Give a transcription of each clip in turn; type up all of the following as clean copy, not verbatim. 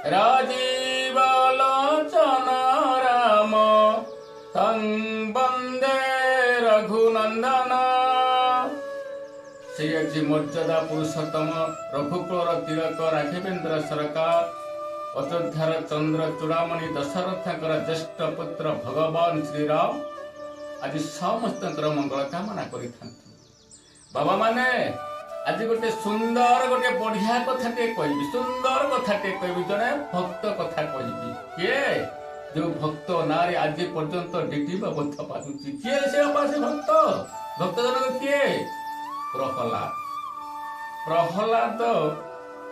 राजीव लोचन राम तं वंदे रघुनंदन। से आज मर्यादा पुरुषोत्तम रघुकुल तिलक राघवेंद्र सरकार अयोध्यार चंद्र चूड़ामणि दशरथकर ज्येष्ठ पुत्र भगवान श्रीराम आज समस्त मंगल कामना कर बाबा माने आज गोटे सुंदर गोटे बढ़िया कथाटे कहबी सुंदर कथाटे कहबी जड़े भक्त कथा कहबी किए जो भक्त ना आज पर्यंत डिटिब बद्ध पालुची किए से भक्त भक्त जनक किए प्रहलाद प्रहलाद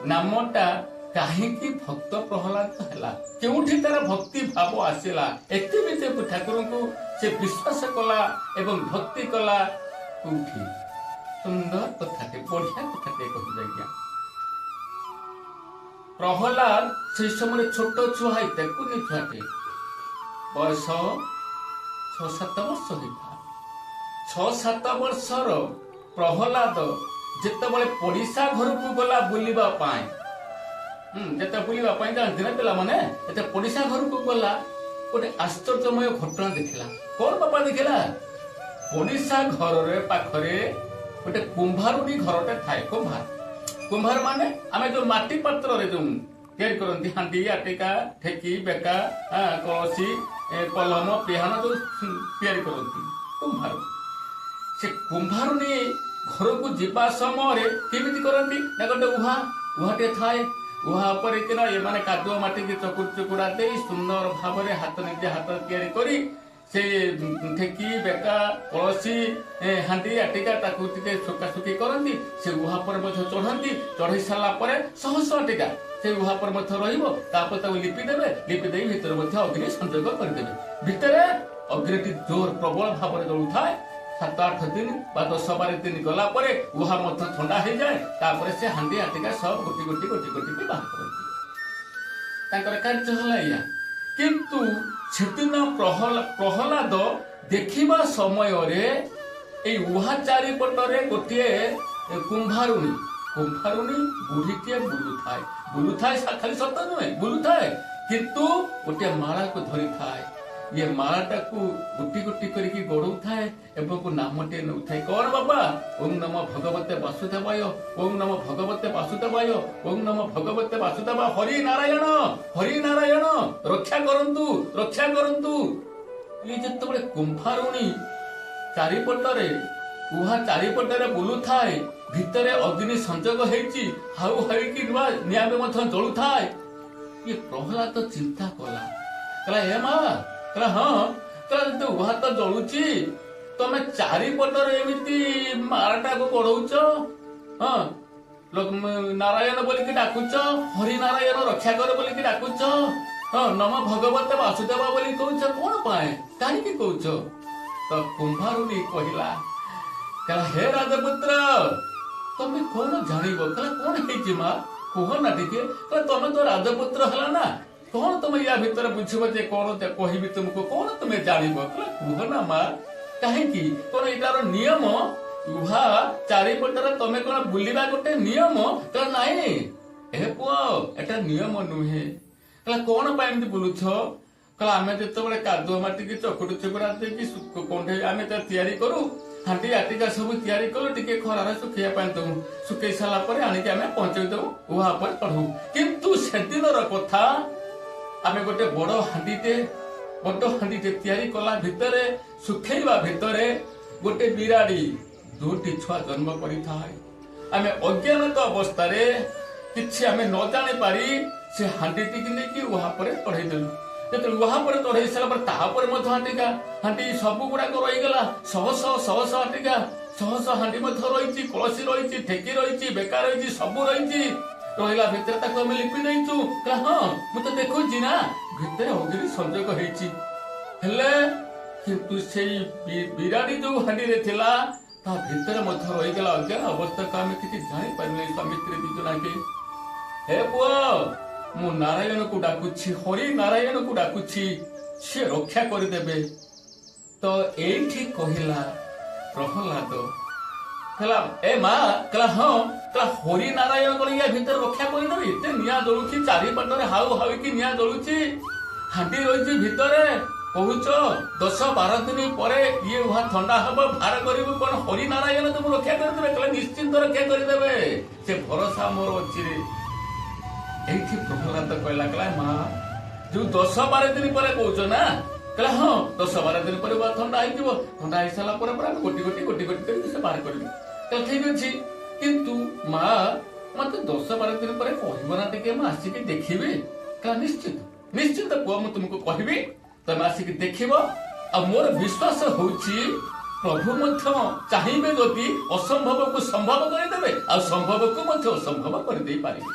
नामटा कहीं भक्त प्रहलाद है क्योंठि तार भक्ति भाव आसला एते ठाकुर को से विश्वास कला एवं भक्ति कला कौठी सुंदर कथाटे बढ़िया कथाटे कह प्रहलाद से समय छोट छुआ कुनी छुआटे बयस 6-7 वर्ष होता 6-7 वर्षर प्रहलाद जिते पड़िशा घर को गला बुलवा जिते बुलवा जानते ना पिला माने जिते पड़िशा घर को गला गोटे आश्चर्यमय घटना देखला कौन बापा देखला पड़िशा घर पाखरे गोटे कुंभारुनी घरटे थाए कुंभार माने आमे जो माटी पात्र रे जो तैयारी करती हांडी आटिका ठेकी बेका कलसी कलम पिहान जो तैयारी करती कुंभार से कुंभारुनी घर को जीवा समय केमिति करती ना गोटे उहाटे थाए उहा पर कि ये माने कादुआ माटी की चकुड़ा दे सुंदर भाव में हाथ निजे हाथ तैयारी करी से ठेकी बेका कलसी हांडी आटिका ताकू टिके सुकासुकी करती से उहा पर चढ़ती चढ़ी सारा पर शह आटिका से उहा पर लिपि देवे लिपि दे भीतर अग्नि संयोग करदेवे भितर अग्नि जोर प्रबल भाव में जलू थाए 7-8 दिन 10-12 दिन गला परे उहा ठंडा हो जाए से हांडी आटिका सब गोटी गोटी बाहर करती कार्य है किंतु सेदिन प्रहलाद देखिबा समय रे उहा चारिपटरे गोटे कुंभारुणी बुढ़ीटे बुलुथाए खाली सत नुहे बुलुथाए किंतु गोटे माला को धरी थाए ये मालाटा को गुटी गुटी करके गड़ौ थाए एवं नामटे नौ थाए कौन बाबा ओम नमो भगवते वासुदेवाय ओम नमो भगवते वासुदेवाय ओम नमो भगवते वासुदेवाय हरि नारायण रक्षा करंतु ये जतबे कुंभारुणी चारिपटरे उहा चारिपटरे बुलु थाए भितरे अग्नि संजोग हेची हाउ हाइकी निया में जलु थाए ये प्रहलाद चिंता कला हे माँ कहला हाँ कहला उहा तो जलुची तमे चारिपटर एमती माराटा को गड़ौच हाँ नारायण बोलिकी डाकुच हरि नारायण रक्षा कर बोलिकी डाकुच हाँ नम भगवते वासुदेव बोली कहूच कौन पाए कहीं कहूच तो कुंभारुणी कहला कहला हे राजपुत्र तमे कौन जानब कहला कौन है माँ कह ना टिके तमे तो राजपुत्र है ना कौन तुम या भीतर बुझब जे कौन कहबी तुमको कौन तुम्हें जानब कह ना माँ कहीं कौन यार नियम उहा चारिपटर तमें कौन बुलवा गोटे नियम कह नाई ए पुओ एटा नियम नुहे कहला कौन पाए बुलुछ कहला आमे जिते कादुआ माटी की चकुड़ा देकी कंठे आमे तैयारी करू हांडी आटिका सब तैयारी कलु टिके खरार सुखा दबू सुखई सारा पर आणिकी आमे पहुंचाई देबू उहा पर चढ़ू किंतु सेदिनर कथा आमे गोटे बड़ हांडीटे तैयारी कला भितरे सुखेइबा भितरे गोटे बिराड़ी 2टी छुआ जन्म करिथाय आमे अज्ञानत अवस्था रे किछि आमे न जानि पारी से हांडीटी कि नेकी उहा पर चढ़ाई देलु जते उहा पर चढ़ाई सारा पर ताहा पर मध हांडी सब गुडा को रही गला 100 आटिका 100 हांडी मध रहिछि कलसी रहिछि ठेकी रहिछि बेका रहिछि सब रहिछि रहिला भितर ताको हम लिपि दैछु हाँ मु तो देखुछि ना भितर अग्नि संजोग हेछि हेले किंतु सेई बिराड़ी जो हांडी रे थिला ता भितर मध रही गला अज्ञान अवस्था का हम किछि जानि पारले स्वामी स्त्री दिजना के हे पुओ मु नारायण को डाकुछि हरि नारायण को डाकुछि से रक्षा कर देबे तो एठी कहिला प्रहलाद कहला ए माँ कहला हाँ ହରି ନାରାୟଣ କଣ ୟା ଭିତରେ ରକ୍ଷା କରିଦେବେ? ଏତେ ନିଆଁ ଜଳୁଛି, ଚାରିପଟରେ ହାଉ ହାଉକି ନିଆଁ ଜଳୁଛି, ହାଣ୍ଡି ରହିଛି ଭିତରେ, କହୁଛ 10-12 ଦିନ ପରେ ଇଏ ଉହା ଥଣ୍ଡା ହବ, ଭାର କରିବୁ, କଣ ହରି ନାରାୟଣ ତମକୁ ରକ୍ଷା କରିଦେବେ? କହିଲେ ନିଶ୍ଚିନ୍ତ ରକ୍ଷା କରିଦେବେ, ସେ ଭରସା ମୋର ଅଛି ରେ। এইଠି ପ୍ରହ୍ଲାଦ କହିଲା ମା ଯୋଉ 10-12 ଦିନ ପରେ କହୁଛ ନା, କହିଲା ହଁ 10-12 ଦିନ ପରେ ଥଣ୍ଡା ହେଇଯିବ, ଥଣ୍ଡା ହେଇସାରିଲା ପରେ ଗୋଟି ଗୋଟି କରିକି ସେ ବାହାର କରିବି। କହିଲା ଠିକ ଅଛି, କିନ୍ତୁ ମା ମତେ 10-12 ଦିନ ପରେ କହିବ ନା ଟିକେ, ମୁଁ ଆସିକି ଦେଖିବି? କହିଲା ନିଶ୍ଚିତ ପୁଅ, ମୁଁ ତୁମକୁ କହିବି, ତମେ ଆସିକି ଦେଖିବ। ଆଉ ମୋର ବିଶ୍ୱାସ ହଉଛି ପ୍ରଭୁ ମଧ୍ୟ ଚାହିଁବେ ଯଦି ଅସମ୍ଭବକୁ ସମ୍ଭବ କରିଦେବେ, ଆଉ ସମ୍ଭବକୁ ମଧ୍ୟ ଅସମ୍ଭବ କରିଦେଇ ପାରିବେ।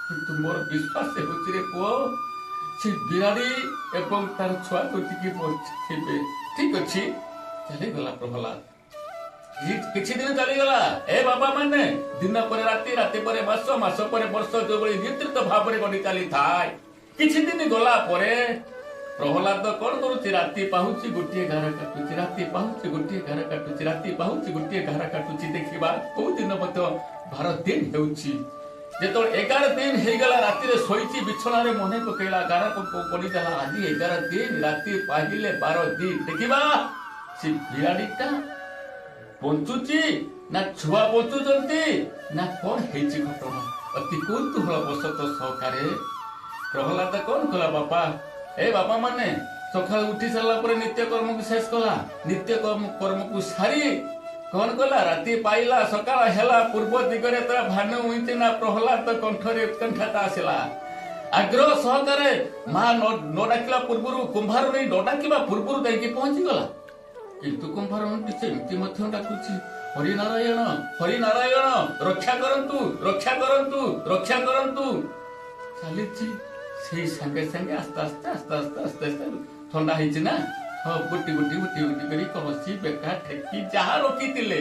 କିନ୍ତୁ ମୋର ବିଶ୍ୱାସ ହେଉଛି ରେ ପୁଅ, ସେ ବିରାଡ଼ି ଏବଂ ତାର ଛୁଆକୁ ଟିକେ ବଞ୍ଚିଥିବେ। ଠିକ ଅଛି, ଚାଲିଗଲା ପ୍ରହ୍ଲାଦ। କିଛି ଦିନ ଚାଲିଗଲା। ଏ ବାବା ମାନେ ଦିନ ପରେ ରାତି, ରାତି ପରେ ମାସ, ମାସ ପରେ ବର୍ଷ ଯୋଉଭଳି ବିତୃତ ଭାବରେ ଗଡ଼ି ଚାଲିଥାଏ। କିଛି ଦିନ ଗଲା ପରେ ପ୍ରହ୍ଲାଦ କଣ କରୁଛି? ରାତି ପାହୁଛି ଗୋଟିଏ ଘାର କାଟୁଛି, ରାତି ପାହୁଛି ଗୋଟିଏ ଘାର କାଟୁଛି, ରାତି ପାହୁଛି ଗୋଟିଏ ଘାର କାଟୁଛି। ଦେଖିବା କୋଉ ଦିନ ମଧ୍ୟ 12 ଦିନ ହେଉଛି। ଯେତେବେଳେ 11 ଦିନ ହେଇଗଲା, ରାତିରେ ଶୋଇଛି ବିଛଣାରେ, ମନେ ପକେଇଲା, ଗାର ପଡ଼ିଗଲା, ଆଜି 11 ଦିନ, ରାତି ପାହିଲେ 12 ଦିନ। ଦେଖିବା ସେ ବିରାଡ଼ିଟା ବଞ୍ଚୁଛି ନା ଛୁଆ ବଞ୍ଚୁଛନ୍ତି ନା କଣ ହେଇଛି ଘଟଣା। ଅତି କୌତୁହଳ ବଶତଃ ସହକାରେ ପ୍ରହ୍ଲାଦ କଣ କଲା? ବାପା ମାନେ ସକାଳୁ ଉଠି ସାରିଲା ପରେ ନିତ୍ୟ କର୍ମକୁ ଶେଷ କଲା। ନିତ୍ୟ କର୍ମକୁ ସାରି କଣ କଲା? ରାତି ପାଇଲା, ସକାଳ ହେଲା, ପୂର୍ବ ଦିଗରେ ତାର ଭାନ ଉଇଁଛି ନା ପ୍ରହ୍ଲାଦ କଣ୍ଠରେ ଉତ୍କଣ୍ଠାଟା ଆସିଲା। ଆଗ୍ରହ ସହକାରେ ମା ନ ଡାକିଲା ପୂର୍ବରୁ, କୁମ୍ଭାରୁଣୀ ନ ଡାକିବା ପୂର୍ବରୁ ଯାଇକି ପହଞ୍ଚିଗଲା। କିନ୍ତୁ କୁମ୍ଭାରୁଣୀ ସେମିତି ମଧ୍ୟ ଡାକୁଛି, ହରିନାରାୟଣ ହରିନାରାୟଣ, ରକ୍ଷା କରନ୍ତୁ, ରକ୍ଷା କରନ୍ତୁ, ରକ୍ଷା କରନ୍ତୁ। ଚାଲିଛି ସେଇ ସାଙ୍ଗେ ସାଙ୍ଗେ ଆସ୍ତେ ଥଣ୍ଡା ହେଇଛି ନା, ଗୋଟି କରି କଳସୀ, ବେକା, ଠେକି ଯାହା ରଖିଥିଲେ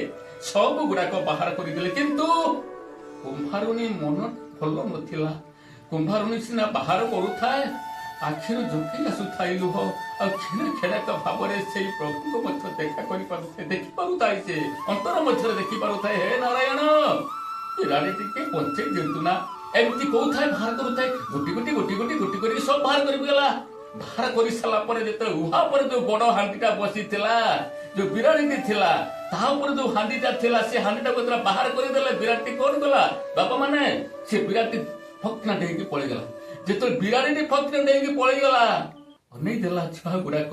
ସବୁ ଗୁଡାକ ବାହାର କରିଦେଲେ। କିନ୍ତୁ କୁମ୍ଭାରୁଣୀ ମନ ଭଲ ନଥିଲା। କୁମ୍ଭାରୁଣୀ ସିନା ବାହାର କରୁଥାଏ, ଆଖିରୁ ଝୁଙ୍କି ଆସୁଥାଏ ଲୁହ, ଆଉ କ୍ଷୀଣ ଭାବରେ ସେଇ ପ୍ରଭୁଙ୍କୁ ମଧ୍ୟ ଦେଖିପାରୁଥାଏ, ସେ ଅନ୍ତର ମଧ୍ୟରେ ଦେଖିପାରୁଥାଏ, ହେ ନାରାୟଣ ପିଲାଟି ଟିକେ ବଞ୍ଚେଇ ଦିଅନ୍ତୁ ନା, ଏମିତି କହୁଥାଏ, ବାହାର କରୁଥାଏ, ଗୋଟି କରି ସବୁ ବାହାର କରିଗଲା। ବାହାର କରି ସାରିଲା ପରେ ଯେତେବେଳେ ଉହା ଉପରେ ଯୋଉ ବଡ ହାଣ୍ଡିଟା ବସିଥିଲା, ଯୋଉ ବିରାଡ଼ିଟି ଥିଲା, ତାହା ଉପରେ ଯୋଉ ହାଣ୍ଡିଟା ଥିଲା, ସେ ହାଣ୍ଡିଟାକୁ ଯେତେବେଳେ ବାହାର କରିଦେଲେ, ବିରାଟଟି କଣ କଲା? ବାପା ମାନେ ସେ ବିରାଟଟି ଫକ୍ନା ଡେଇକି ପଳେଇଗଲା। ଯେତେବେଳେ ବିରାଡ଼ିଟି ଫକ୍ନା ଡେଇକି ପଳେଇଗଲା, ଅନେଇ ଦେଲା ଛୁଆ ଗୁଡାକ,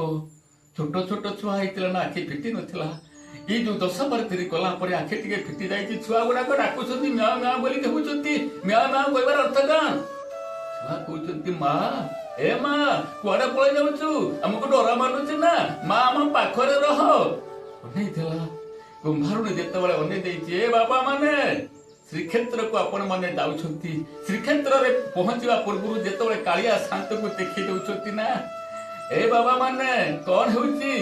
ଛୋଟ ଛୁଆ ହେଇଥିଲା ନା, ଆଖି ଫିଟି ନଥିଲା। ଏଇ ଯୋଉ 10-12 ଦିନ ଗଲା ପରେ ଆଖି ଟିକେ ଫିଟି ଯାଇଛି। ଛୁଆ ଗୁଡାକ ଡାକୁଛନ୍ତି ମ୍ୟାଁ ମ୍ୟାଁ ବୋଲି କହୁଛନ୍ତି। ମ୍ୟାଁ ମ୍ୟାଁ କହିବାର ଅର୍ଥ କଣ? ଛୁଆ କହୁଛନ୍ତି ମା, ଏ ମା କୁଆଡେ ପଳେଇ ଯାଉଛୁ? ଆମକୁ ଡର ମାନୁଛି ନା, ମା ଆମ ପାଖରେ ରହ। ଅନେଇ ଦେଲା। କୁମ୍ଭାରୁଣୀ ଯେତେବେଳେ ଅନେଇ ଦେଇଛି, ଏ ବାବା ମାନେ ଶ୍ରୀକ୍ଷେତ୍ରକୁ ଆପଣ ମାନେ ଯାଉଛନ୍ତି, ଶ୍ରୀକ୍ଷେତ୍ରରେ ପହଞ୍ଚିବା ପୂର୍ବରୁ ଯେତେବେଳେ କାଳିଆ ଶାନ୍ତକୁ ଦେଖି ଦଉଛନ୍ତି ନା, ଏ ବାବା ମାନେ କଣ ହେଉଛି?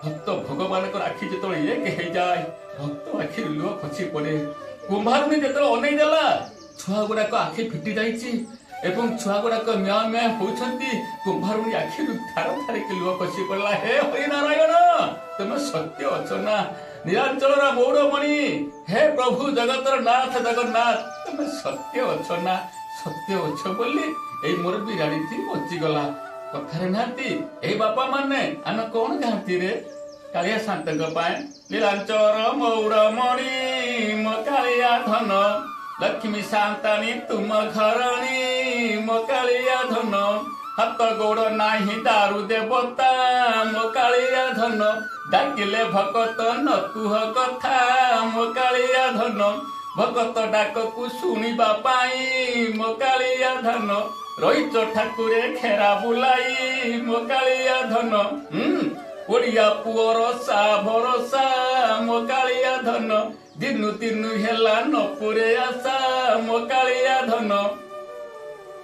ଭକ୍ତ ଭଗବାନଙ୍କର ଆଖି ଯେତେବେଳେ ଏକ ହେଇଯାଏ, ଭକ୍ତ ଆଖିରୁ ଲୁହ ଖସି ପଡେ। କୁମ୍ଭାରୁଣୀ ଯେତେବେଳେ ଅନେଇ ଦେଲା, ଛୁଆ ଗୁଡାକ ଆଖି ଫିଟି ଯାଇଛି ଏବଂ ଛୁଆ ଗୁଡାକ ମ୍ୟାଁ ମ୍ୟାଁ ହଉଛନ୍ତି। କୁମ୍ଭାରୁଣୀ ଆଖିରୁ ଧାର ଧାରିକି ଲୁହ ଖସି ପଡିଲା। ହେ ହରିନାରାୟଣ, ତମେ ସତ୍ୟ ଅଛ ନା, ନିରାଞ୍ଚଳର ମୌଡ଼ମଣି, ହେ ପ୍ରଭୁ ଜଗତର ନାଥ ଜଗନ୍ନାଥ, ତମେ ସତ୍ୟ ଅଛ ନା? ସତ୍ୟ ଅଛ ବୋଲି ଏଇ ମୋର ବିରାଡ଼ିଟି ବଞ୍ଚିଗଲା। କଥାରେ ନାହାନ୍ତି, ଏଇ ବାପା ମାନେ ଆମେ କଣ ଯାଆନ୍ତି ରେ? କାଳିଆ ଶାନ୍ତଙ୍କ ପାଇଁ ନିରାଞ୍ଚଳ ମୌଡ଼ମଣି, ମୋ କାଳିଆ ଧନ, ଲକ୍ଷ୍ମୀ ଶାନ୍ତାଣୀ ତୁମ ଘରଣୀ, ମୋ କାଳିଆ ଧନ, ହାତ ଗୋଡ଼ ନାହିଁ ଦାରୁ ଦେବତା, ମୋ କାଳିଆ ଧନ, ଡାକିଲେ ଭକତ ନ କୁହ କଥା, ମୋ କାଳିଆ ଧନ, ଭକତ ଡାକକୁ ଶୁଣିବା ପାଇଁ, ମୋ କାଳିଆ ଧନ, ରହିଛ ଠାକୁରେ ଖେରା ବୁଲାଇ, ମୋ କାଳିଆ ଧନ, ଓଡ଼ିଆ ପୁଅର ସା ଭରସା, ମୋ କାଳିଆ ଧନ, ଦିନୁ ହେଲା ନପୁରେ ଆଶା, ମୋ କାଳିଆ ଧନ।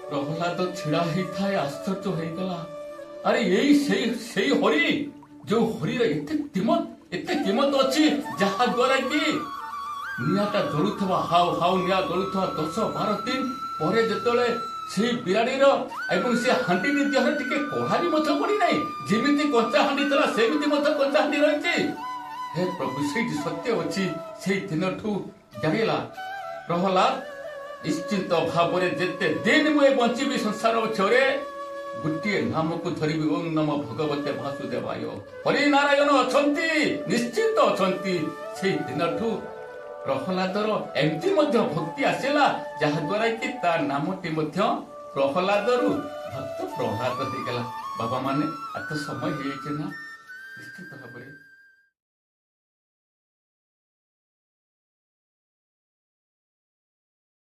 ପ୍ରହ୍ଲାଦ ଛିଡା ହେଇଥାଏ, ଆଶ୍ଚର୍ଯ୍ୟ ହେଇଗଲା। ଆରେ ଏଇ ସେଇ ହରି, ଯୋଉ ହରିର ଏତେ କିମତ ଅଛି, ଯାହା ଦ୍ୱାରା କି ନିଆଁଟା ଜଳୁଥିବା, ହାଉ ନିଆଁ ଜଳୁଥିବା 10-12 ଦିନ ପରେ ଯେତେବେଳେ ସେଇ ବିରାଡ଼ିର ଏବଂ ସେ ହାଣ୍ଡିଟି ଦେହରେ ଟିକେ କଳା ବି ମଧ୍ୟ ପଡିନାହିଁ, ଯେମିତି କଞ୍ଚା ହାଣ୍ଡି ଥିଲା ସେମିତି ମଧ୍ୟ କଞ୍ଚା ହାଣ୍ଡି ରହିଛି। ହେ ପ୍ରଭୁ, ସେଇଠି ସତ୍ୟ ଅଛି। ସେଇ ଦିନଠୁ ଜାଣିଲା ପ୍ରହ୍ଲାଦ ନିଶ୍ଚିନ୍ତ ଭାବରେ ଯେତେ ଦିନ ମୁଁ ବଞ୍ଚିବି ସଂସାର ଛରେ ଗୋଟିଏ ନାମକୁ ଧରିବି ଓಂ ନମ ଭଗବତେ ବାସୁଦେବାୟ। ହରିନାରାୟଣ ଅଛନ୍ତି, ନିଶ୍ଚିନ୍ତ ଅଛନ୍ତି। ସେଇ ଦିନଠୁ ପ୍ରହ୍ଲାଦର ଏମିତି ମଧ୍ୟ ଭକ୍ତି ଆସିଲା, ଯାହାଦ୍ୱାରା କି ତା ନାମଟି ମଧ୍ୟ ପ୍ରହ୍ଲାଦରୁ ଭକ୍ତ ପ୍ରହ୍ଲାଦ ହେଇଗଲା। ବାବା ମାନେ ଏତେ ସମୟ ହେଇଯାଇଛି ନା, ନିଶ୍ଚିତ